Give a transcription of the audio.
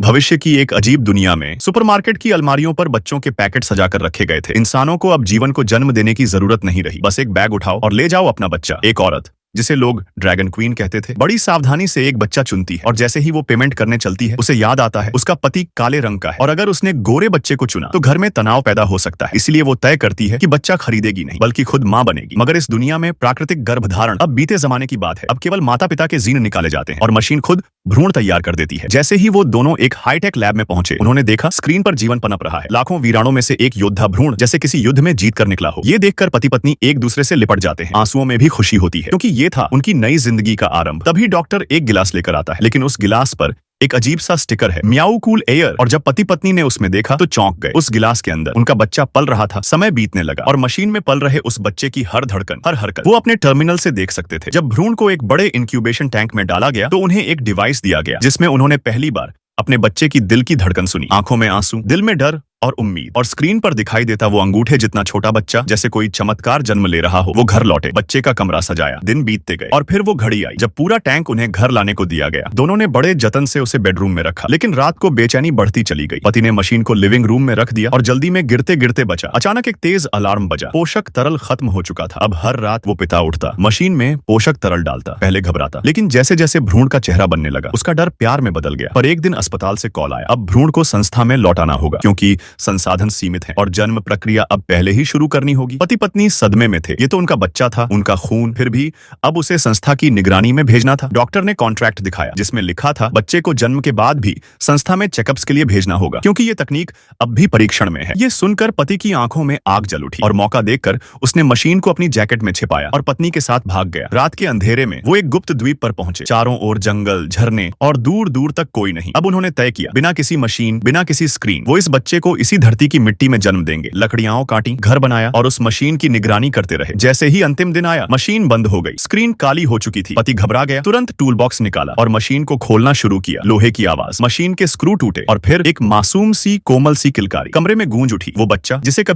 भविष्य की एक अजीब दुनिया में सुपरमार्केट की अलमारियों पर बच्चों के पैकेट सजाकर रखे गए थे। इंसानों को अब जीवन को जन्म देने की जरूरत नहीं रही। बस एक बैग उठाओ और ले जाओ अपना बच्चा। एक औरत, जिसे लोग ड्रैगन क्वीन कहते थे, बड़ी सावधानी से एक बच्चा चुनती है और जैसे ही वो पेमेंट करने चलती है उसे याद आता है उसका पति काले रंग का है और अगर उसने गोरे बच्चे को चुना तो घर में तनाव पैदा हो सकता है। इसलिए वो तय करती है कि बच्चा खरीदेगी नहीं बल्कि खुद मां बनेगी। मगर इस दुनिया में प्राकृतिक गर्भधारण अब बीते जमाने की बात है। अब केवल माता पिता के जीन निकाले जाते हैं और मशीन खुद भ्रूण तैयार कर देती है। जैसे ही वो दोनों एक हाईटेक लैब में पहुंचे, उन्होंने देखा स्क्रीन पर जीवन पनप रहा है। लाखों वीराणों में से एक योद्धा भ्रूण जैसे किसी युद्ध में जीत कर निकला हो। ये देखकर पति पत्नी एक दूसरे से लिपट जाते हैं। आंसुओं में भी खुशी होती है क्योंकि ये था उनकी नई जिंदगी का आरंभ। तभी डॉक्टर एक गिलास लेकर आता है, लेकिन उस गिलास पर एक अजीब सा स्टिकर है, म्याऊ कूल एयर। और जब पति पत्नी ने उसमें देखा तो चौंक गए। उस गिलास के अंदर उनका बच्चा पल रहा था। समय बीतने लगा और मशीन में पल रहे उस बच्चे की हर धड़कन, हर हरकत वो अपने टर्मिनल से देख सकते थे। जब भ्रूण को एक बड़े इंक्यूबेशन टैंक में डाला गया तो उन्हें एक डिवाइस दिया गया जिसमें उन्होंने पहली बार अपने बच्चे की दिल की धड़कन सुनी। आंखों में आंसू, दिल में डर और उम्मीद, और स्क्रीन पर दिखाई देता वो अंगूठे जितना छोटा बच्चा, जैसे कोई चमत्कार जन्म ले रहा हो। वो घर लौटे, बच्चे का कमरा सजाया, दिन बीतते गए और फिर वो घड़ी आई जब पूरा टैंक उन्हें घर लाने को दिया गया। दोनों ने बड़े जतन से उसे बेडरूम में रखा, लेकिन रात को बेचैनी बढ़ती चली गई। पति ने मशीन को लिविंग रूम में रख दिया और जल्दी में गिरते गिरते बचा। अचानक एक तेज अलार्म बजा। पोषक तरल खत्म हो चुका था। अब हर रात वो पिता उठता, मशीन में पोषक तरल डालता। पहले घबराता, लेकिन जैसे जैसे भ्रूण का चेहरा बनने लगा उसका डर प्यार में बदल गया। पर एक दिन अस्पताल से कॉल आया, अब भ्रूण को संस्था में लौटाना होगा क्योंकि संसाधन सीमित है और जन्म प्रक्रिया अब पहले ही शुरू करनी होगी। पति पत्नी सदमे में थे। ये तो उनका बच्चा था, उनका खून, फिर भी अब उसे संस्था की निगरानी में भेजना था। डॉक्टर ने कॉन्ट्रैक्ट दिखाया जिसमें लिखा था बच्चे को जन्म के बाद भी संस्था में चेकअप्स के लिए भेजना होगा क्योंकि ये तकनीक अब भी परीक्षण में है। ये सुनकर पति की आंखों में आग जल उठी और मौका देखकर उसने मशीन को अपनी जैकेट में छिपाया और पत्नी के साथ भाग गया। रात के अंधेरे में वो एक गुप्त द्वीप पर पहुंचे। चारों ओर जंगल, झरने और दूर दूर तक कोई नहीं। अब उन्होंने तय किया, बिना किसी मशीन, बिना किसी स्क्रीन, वो इस बच्चे को इसी धरती की मिट्टी में जन्म देंगे। लकड़ियां काटी, घर बनाया और उस मशीन की निगरानी करते रहे। जैसे ही अंतिम दिन आया, मशीन बंद हो गई, स्क्रीन काली हो चुकी थी। पति घबरा गया, तुरंत टूल बॉक्स निकाला और मशीन को खोलना शुरू किया। लोहे की आवाज, मशीन के स्क्रू टूटे और फिर एक मासूम सी कोमल सी किलकारी कमरे में गूंज उठी। वो बच्चा जिसे कभी